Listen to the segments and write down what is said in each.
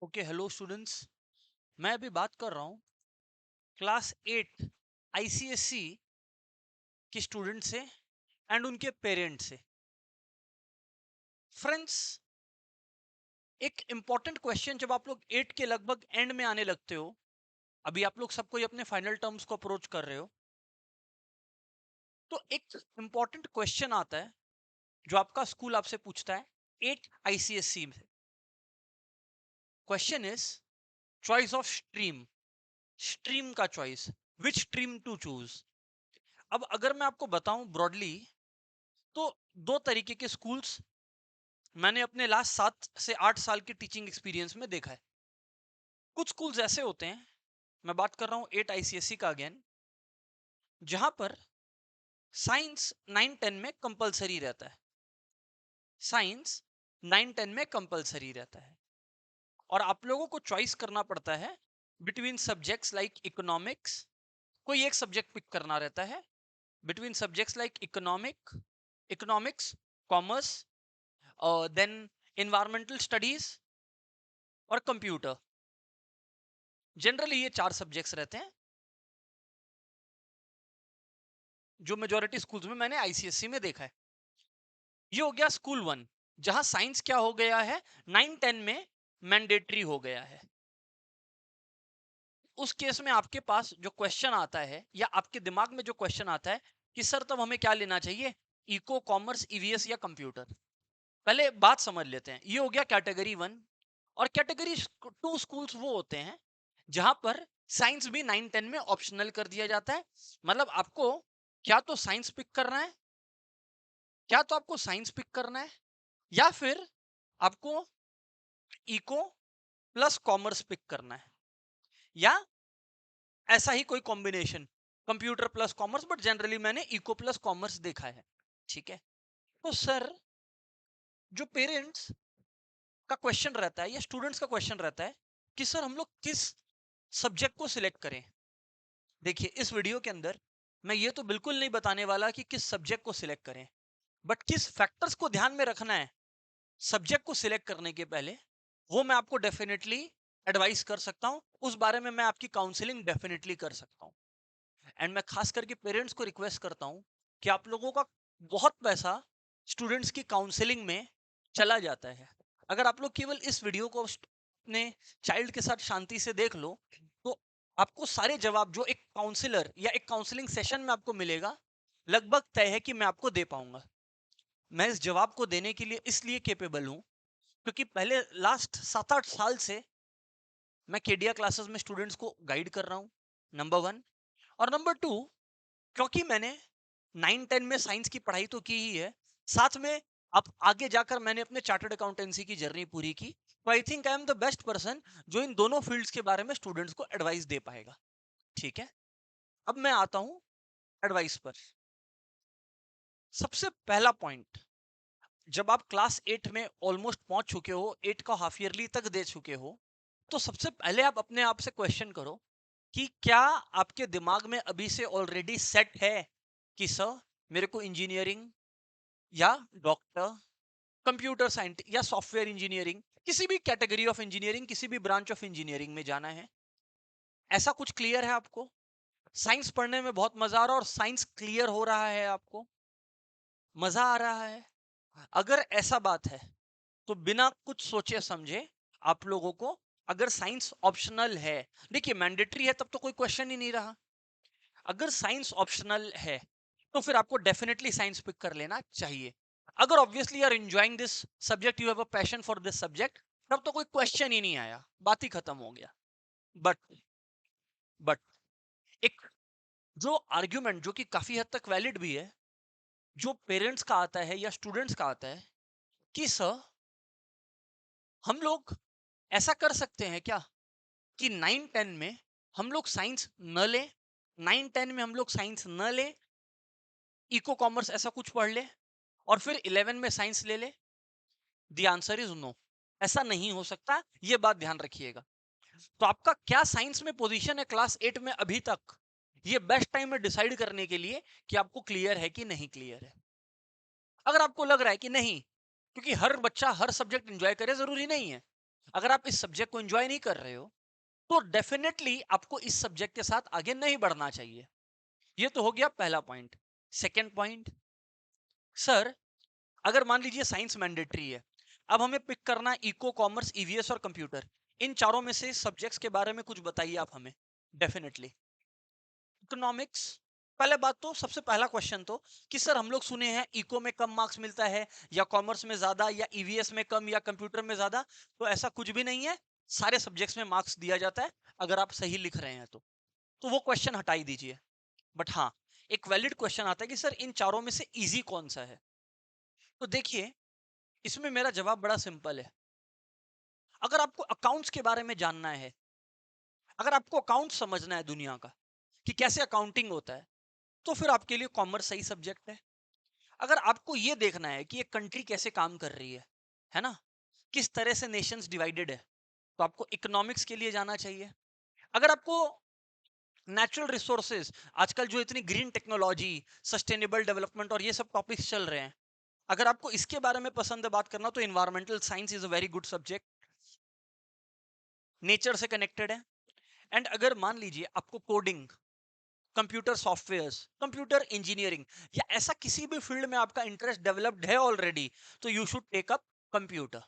Okay, hello students. मैं अभी बात कर रहा हूँ क्लास 8 आईसीएससी के स्टूडेंट से एंड उनके पेरेंट्स से। फ्रेंड्स, एक इंपॉर्टेंट क्वेश्चन जब आप लोग 8 के लगभग एंड में आने लगते हो, अभी आप लोग सब कोई अपने फाइनल टर्म्स को अप्रोच कर रहे हो, तो एक इंपॉर्टेंट क्वेश्चन आता है जो आपका स्कूल आपसे पूछता है 8 आईसीएससी में। Question is choice of stream, stream का choice, which stream to choose. अब अगर मैं आपको बताऊं ब्रॉडली, तो दो तरीके के स्कूल्स मैंने अपने लास्ट 7 से 8 साल के टीचिंग एक्सपीरियंस में देखा है। कुछ स्कूल्स ऐसे होते हैं, मैं बात कर रहा हूँ 8 आईसीएससी का अगेन, जहां पर साइंस 9-10 में कंपलसरी रहता है। साइंस 9-10 में कंपलसरी रहता है और आप लोगों को चॉइस करना पड़ता है बिटवीन सब्जेक्ट्स लाइक इकोनॉमिक्स। कोई एक सब्जेक्ट पिक करना रहता है between subjects like economics, commerce, then environmental studies और कंप्यूटर। जनरली ये 4 सब्जेक्ट्स रहते हैं जो मेजोरिटी स्कूल्स में मैंने आईसीएससी में देखा है। ये हो गया स्कूल 1, जहां साइंस क्या हो गया है, 9-10 में मैंडेटरी हो गया है। उस केस में आपके पास जो क्वेश्चन आता है या आपके दिमाग में जो क्वेश्चन आता है कि सर तब हमें क्या लेना चाहिए, इको, कॉमर्स, ईवीएस या कंप्यूटर। पहले बात समझ लेते हैं। ये हो गया कैटेगरी 1। और कैटेगरी 2 स्कूल्स वो होते हैं जहां पर साइंस भी 9-10 में ऑप्शनल कर दिया जाता है। मतलब आपको क्या तो साइंस पिक करना है, क्या तो आपको साइंस पिक करना है, या फिर आपको इको प्लस कॉमर्स पिक करना है, या ऐसा ही कोई combination, computer plus commerce. But generally मैंने इको प्लस कॉमर्स देखा है। ठीक है, तो सर जो पेरेंट्स का क्वेश्चन रहता है या स्टूडेंट्स का क्वेश्चन रहता है कि सर हम लोग किस सब्जेक्ट को सिलेक्ट करें। देखिए, इस वीडियो के अंदर मैं ये तो बिल्कुल नहीं बताने वाला कि किस सब्जेक्ट को सिलेक्ट करें, बट किस फैक्टर्स को ध्यान में रखना है सब्जेक्ट को सिलेक्ट करने के पहले, वो मैं आपको डेफिनेटली एडवाइस कर सकता हूं। उस बारे में मैं आपकी काउंसलिंग डेफिनेटली कर सकता हूं। एंड मैं खास करके पेरेंट्स को रिक्वेस्ट करता हूं कि आप लोगों का बहुत पैसा स्टूडेंट्स की काउंसलिंग में चला जाता है। अगर आप लोग केवल इस वीडियो को अपने चाइल्ड के साथ शांति से देख लो, तो आपको सारे जवाब जो एक काउंसलर या एक काउंसलिंग सेशन में आपको मिलेगा, लगभग तय है कि मैं आपको दे पाऊंगा। मैं इस जवाब को देने के लिए इसलिए कैपेबल हूं क्योंकि पहले लास्ट 7-8 साल से मैं केडिया क्लासेस में स्टूडेंट्स को गाइड कर रहा हूं, नंबर 1। और नंबर 2, क्योंकि मैंने 9-10 में साइंस की पढ़ाई तो की ही है, साथ में अब आगे जाकर मैंने अपने चार्टर्ड अकाउंटेंसी की जर्नी पूरी की, तो I think I am the best person जो इन दोनों फील्ड्स के बारे में स्टूडेंट्स को एडवाइस दे पाएगा। ठीक है, अब मैं आता हूं एडवाइस पर। सबसे पहला पॉइंट, जब आप क्लास 8 में ऑलमोस्ट पहुंच चुके हो, 8 का हाफ ईयरली तक दे चुके हो, तो सबसे पहले आप अपने आप से क्वेश्चन करो कि क्या आपके दिमाग में अभी से ऑलरेडी सेट है कि सर मेरे को इंजीनियरिंग या डॉक्टर, कंप्यूटर साइंस या सॉफ्टवेयर इंजीनियरिंग, किसी भी कैटेगरी ऑफ इंजीनियरिंग, किसी भी ब्रांच ऑफ इंजीनियरिंग में जाना है। ऐसा कुछ क्लियर है आपको? साइंस पढ़ने में बहुत मजा आ रहा है और साइंस क्लियर हो रहा है, आपको मजा आ रहा है? अगर ऐसा बात है तो बिना कुछ सोचे समझे आप लोगों को, अगर साइंस ऑप्शनल है, देखिए मैंडेटरी है तब तो कोई क्वेश्चन ही नहीं रहा। अगर साइंस ऑप्शनल है तो फिर आपको डेफिनेटली साइंस पिक कर लेना चाहिए। अगर obviously you are enjoying this subject, you have a passion for this subject, तब तो कोई क्वेश्चन ही नहीं आया, बात ही खत्म हो गया। बट बट एक जो आर्ग्यूमेंट जो कि काफी हद तक वैलिड भी है, जो पेरेंट्स का आता है या स्टूडेंट्स का आता है कि सर हम लोग ऐसा कर सकते हैं क्या कि 9-10 में हम लोग साइंस न लें, 9-10 में हम लोग साइंस न लें, इको कॉमर्स ऐसा कुछ पढ़ ले और फिर 11 में साइंस ले ले। द आंसर इज नो, ऐसा नहीं हो सकता, ये बात ध्यान रखिएगा। तो आपका क्या साइंस में पोजीशन है क्लास 8 में अभी तक, ये बेस्ट टाइम है डिसाइड करने के लिए कि आपको क्लियर है कि नहीं क्लियर है। अगर आपको लग रहा है कि नहीं, क्योंकि हर बच्चा हर सब्जेक्ट एंजॉय करे जरूरी नहीं है, अगर आप इस सब्जेक्ट को एंजॉय नहीं कर रहे हो तो डेफिनेटली आपको इस सब्जेक्ट के साथ आगे नहीं बढ़ना चाहिए। ये तो हो गया पहला पॉइंट। सेकंड पॉइंट, सर अगर मान लीजिए साइंस मैंडेटरी है, अब हमें पिक करना है इको, कॉमर्स, ईवीएस और कंप्यूटर। इन चारों में से सब्जेक्ट्स के बारे में कुछ बताइए आप हमें। Definitely economics. पहले बात तो सबसे पहला क्वेश्चन तो कि सर हम लोग सुने हैं इको में कम मार्क्स मिलता है या कॉमर्स में ज्यादा या ईवीएस में कम या कंप्यूटर में ज्यादा। तो ऐसा कुछ भी नहीं है, सारे सब्जेक्ट्स में मार्क्स दिया जाता है अगर आप सही लिख रहे हैं तो वो क्वेश्चन हटा ही दीजिए। बट हाँ, एक वैलिड क्वेश्चन आता है कि सर इन चारों में से इजी कौन सा है। तो देखिए, इसमें मेरा जवाब बड़ा सिंपल है। अगर आपको अकाउंट्स के बारे में जानना है, अगर आपको अकाउंट समझना है दुनिया का कि कैसे अकाउंटिंग होता है, तो फिर आपके लिए कॉमर्स सही सब्जेक्ट है। अगर आपको ये देखना है कि एक कंट्री कैसे काम कर रही है ना, किस तरह से नेशंस डिवाइडेड है, तो आपको इकोनॉमिक्स के लिए जाना चाहिए। अगर आपको नेचुरल रिसोर्सेज, आजकल जो इतनी ग्रीन टेक्नोलॉजी, सस्टेनेबल डेवलपमेंट और ये सब टॉपिक्स चल रहे हैं, अगर आपको इसके बारे में पसंद है बात करना, तो environmental science is a very good subject, nature से कनेक्टेड है। एंड अगर मान लीजिए आपको coding, computer softwares, computer engineering या ऐसा किसी भी फील्ड में आपका इंटरेस्ट डेवलप्ड है ऑलरेडी, तो you should take up computer.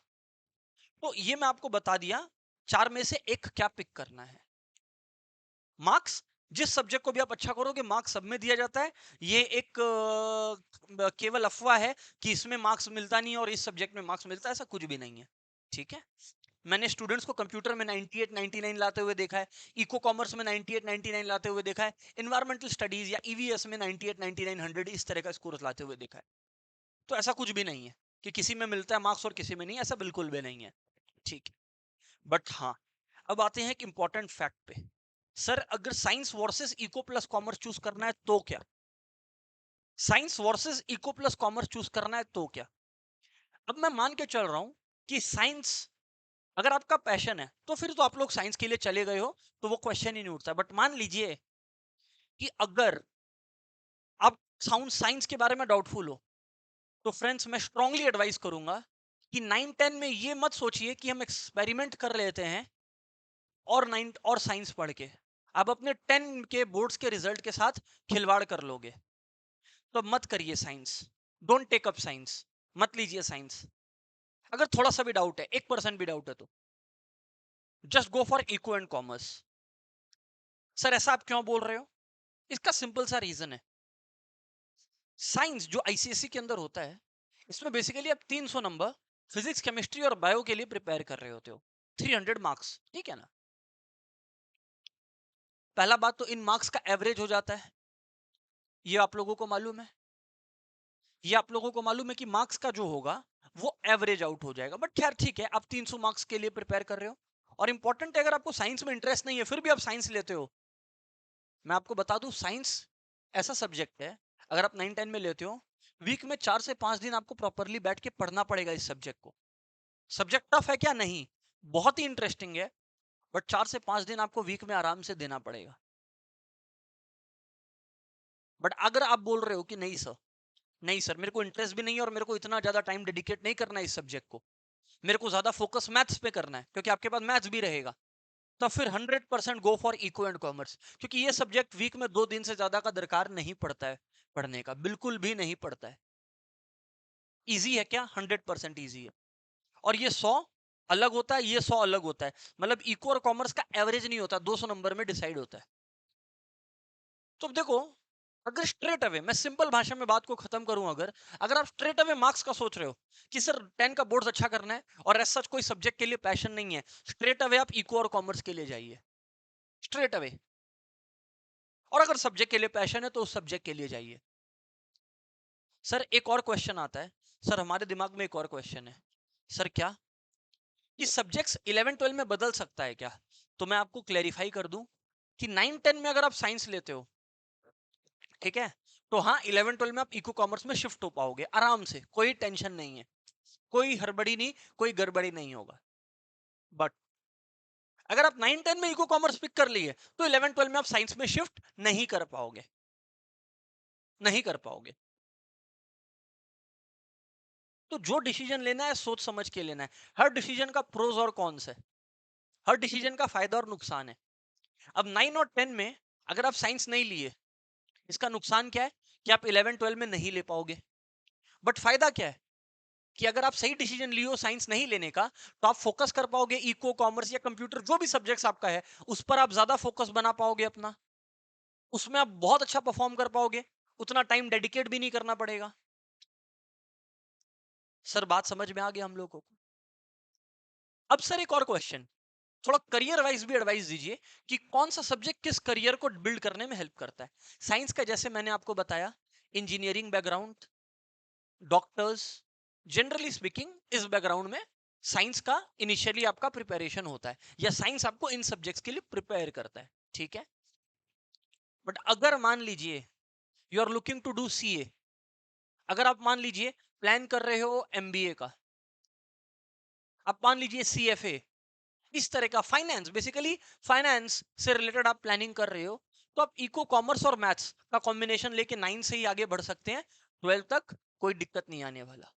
तो ये मैं आपको बता दिया, चार में से एक क्या पिक करना है। मार्क्स, जिस सब्जेक्ट को भी आप अच्छा करोगे मार्क्स सब में दिया जाता है। ये एक केवल अफवाह है कि इसमें मार्क्स मिलता नहीं है और इस सब्जेक्ट में मार्क्स मिलता है, ऐसा कुछ भी नहीं है। ठीक है, मैंने स्टूडेंट्स को कंप्यूटर में 98 99 लाते हुए देखा है, इको कॉमर्स में 98 99 लाते हुए देखा है, इन्वायरमेंटल स्टडीज या ईवीएस में 98 99 100 इस तरह का स्कोर लाते हुए देखा है। तो ऐसा कुछ भी नहीं है कि किसी में मिलता है मार्क्स और किसी में नहीं, ऐसा बिल्कुल भी नहीं है। ठीक है, बट हाँ, अब आते हैं एक इंपॉर्टेंट फैक्ट पे। सर अगर science versus eco plus commerce choose करना है तो क्या, science versus eco plus commerce choose करना है तो क्या। अब मैं मान के चल रहा हूं कि साइंस अगर आपका पैशन है तो फिर तो आप लोग साइंस के लिए चले गए हो, तो वो क्वेश्चन ही नहीं उठता। बट मान लीजिए कि अगर आप साउंड साइंस के बारे में डाउटफुल हो, तो फ्रेंड्स मैं स्ट्रांगली एडवाइस करूंगा कि 9 10 में ये मत सोचिए कि हम एक्सपेरिमेंट कर लेते हैं और 9 और साइंस पढ़ के आप अपने 10 के बोर्ड्स के रिजल्ट के साथ खिलवाड़ कर लोगे। तो मत करिए science, don't take up science, मत लीजिए साइंस। अगर थोड़ा सा भी डाउट है, 1% भी डाउट है, तो just go for eco and commerce. Sir ऐसा आप क्यों बोल रहे हो, इसका सिंपल सा रीजन है। साइंस जो आईसीएसई के अंदर होता है, इसमें बेसिकली आप 300 नंबर फिजिक्स, केमिस्ट्री और बायो के लिए प्रिपेयर कर रहे होते हो, 300 मार्क्स, ठीक है ना। पहला बात तो इन मार्क्स का एवरेज हो जाता है, ये आप लोगों को मालूम है। ये आप लोगों को मालूम है कि मार्क्स का जो होगा वो एवरेज आउट हो जाएगा। बट खैर ठीक है, आप 300 मार्क्स के लिए प्रिपेयर कर रहे हो। और इंपॉर्टेंट है, अगर आपको साइंस में इंटरेस्ट नहीं है फिर भी आप साइंस लेते हो, मैं आपको बता दूं साइंस ऐसा सब्जेक्ट है, अगर आप 9 10 में लेते हो, वीक में 4 से 5 दिन आपको प्रॉपरली बैठ के पढ़ना पड़ेगा इस सब्जेक्ट को। सब्जेक्ट टफ है क्या, नहीं, बहुत ही इंटरेस्टिंग है, बट 4 से 5 दिन आपको वीक में आराम से देना पड़ेगा। बट अगर आप बोल रहे हो कि नहीं सर, नहीं सर मेरे को इंटरेस्ट भी नहीं है और मेरे को इतना ज्यादा टाइम डेडिकेट नहीं करना है इस सब्जेक्ट को, मेरे को ज्यादा फोकस मैथ्स पे करना है क्योंकि आपके पास मैथ्स भी रहेगा, तो फिर 100% go for eco and commerce. क्योंकि ये सब्जेक्ट वीक में 2 दिन से ज्यादा का दरकार नहीं पड़ता है पढ़ने का, बिल्कुल भी नहीं पड़ता है। इजी है क्या, 100% इजी है। और ये 100 अलग होता है, ये 100 अलग होता है, मतलब इको और कॉमर्स का एवरेज नहीं होता, 200 नंबर में डिसाइड होता है। तो अब देखो, अगर स्ट्रेट अवे मैं सिंपल भाषा में बात को खत्म करूं, अगर अगर आप स्ट्रेट अवे मार्क्स का सोच रहे हो कि सर 10 का बोर्ड अच्छा करना है और ऐसा कोई सब्जेक्ट के लिए पैशन नहीं है, स्ट्रेट अवे आप इको और कॉमर्स के लिए जाइए, स्ट्रेट अवे। और अगर सब्जेक्ट के लिए पैशन है तो उस सब्जेक्ट के लिए जाइए। सर एक और क्वेश्चन आता है, सर हमारे दिमाग में एक और क्वेश्चन है, सर क्या ये सब्जेक्ट्स 11 12 में बदल सकता है क्या। तो मैं आपको क्लैरिफाई कर दूं कि 9 10 में अगर आप साइंस लेते हो, ठीक है, तो हाँ 11 12 में आप इको कॉमर्स में शिफ्ट हो पाओगे आराम से, कोई टेंशन नहीं है, कोई हड़बड़ी नहीं, कोई गड़बड़ी नहीं होगा। बट अगर आप 9 10 में इको कॉमर्स पिक कर लिए तो 11 12 में आप साइंस में शिफ्ट नहीं कर पाओगे, नहीं कर पाओगे। तो जो डिसीजन लेना है सोच समझ के लेना है। हर डिसीजन का प्रोज और कॉन्स है, हर डिसीजन का फायदा और नुकसान है। अब 9 और 10 में अगर आप साइंस नहीं लिए, इसका नुकसान क्या है कि आप 11 12 में नहीं ले पाओगे। बट फायदा क्या है कि अगर आप सही डिसीजन लियो साइंस नहीं लेने का, तो आप फोकस कर पाओगे इको, कॉमर्स या कंप्यूटर, जो भी सब्जेक्ट्स आपका है उस पर आप ज्यादा फोकस बना पाओगे अपना, उसमें आप बहुत अच्छा परफॉर्म कर पाओगे, उतना टाइम डेडिकेट भी नहीं करना पड़ेगा। सर बात समझ में आ गया हम लोगों को? अब सर एक और क्वेश्चन, थोड़ा करियर वाइज भी एडवाइस दीजिए कि कौन सा सब्जेक्ट किस करियर को बिल्ड करने में हेल्प करता है। साइंस का जैसे मैंने आपको बताया, engineering background, doctors, generally speaking इस बैकग्राउंड में साइंस का इनिशियली आपका प्रिपरेशन होता है, या साइंस आपको इन सब्जेक्ट्स के लिए प्रिपेयर करता है, ठीक है। बट अगर मान लीजिए you are looking to do CA, अगर आप मान लीजिए प्लान कर रहे हो एमबीए का, आप मान लीजिए सीएफए, इस तरह का फाइनेंस, बेसिकली फाइनेंस से रिलेटेड आप प्लानिंग कर रहे हो, तो आप इको, कॉमर्स और मैथ्स का कॉम्बिनेशन लेके 9 से ही आगे बढ़ सकते हैं, 12 तक कोई दिक्कत नहीं आने वाला।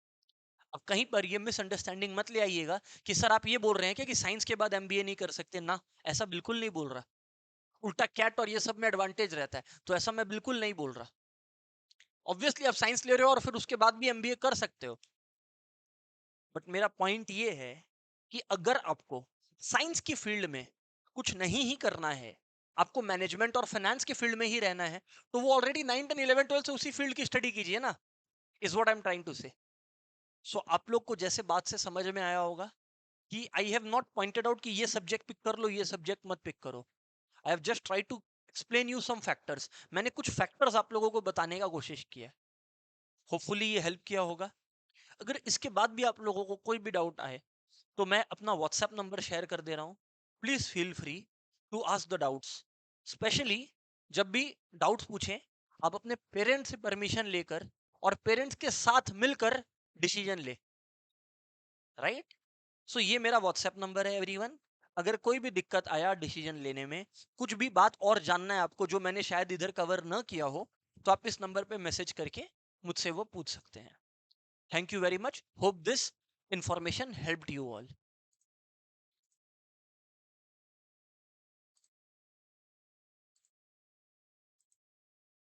अब कहीं पर ये मिसअंडरस्टैंडिंग मत ले आइएगा कि सर आप ये बोल रहे हैं कि साइंस के बाद एमबीए नहीं कर सकते ना, ऐसा बिल्कुल नहीं बोल रहा। उल्टा कैट और ये सब में एडवांटेज रहता है, तो ऐसा मैं बिल्कुल नहीं बोल रहा। ऑब्वियसली आप साइंस ले रहे हो और फिर उसके बाद भी एमबीए कर सकते हो, बट मेरा पॉइंट ये है कि अगर आपको साइंस की फील्ड में कुछ नहीं ही करना है, आपको मैनेजमेंट और फाइनेंस की फील्ड में ही रहना है, तो वो ऑलरेडी 9 10 11 12 से उसी फील्ड की स्टडी कीजिए ना, is what I am trying to say. So आप लोग को जैसे बात से समझ में आया होगा कि I have not pointed out कि ये सब्जेक्ट पिक कर लो, ये सब्जेक्ट मत पिक करो। I have just try to explain you some factors, मैंने कुछ फैक्टर्स आप लोगों को बताने का कोशिश किया है। होपफुली ये हेल्प किया होगा। अगर इसके बाद भी आप लोगों को कोई भी डाउट आए, तो मैं अपना व्हाट्सएप नंबर शेयर कर दे रहा हूँ, please feel free to ask the doubts. Specially जब भी डाउट्स पूछें, आप अपने पेरेंट्स से परमिशन लेकर और पेरेंट्स के साथ मिलकर डिसीजन ले, राइट। सो ये मेरा व्हाट्सएप नंबर है एवरीवन। अगर कोई भी दिक्कत आया डिसीजन लेने में, कुछ भी बात और जानना है आपको जो मैंने शायद इधर कवर न किया हो, तो आप इस नंबर पे मैसेज करके मुझसे वो पूछ सकते हैं। Thank you very much, hope this information helped you all.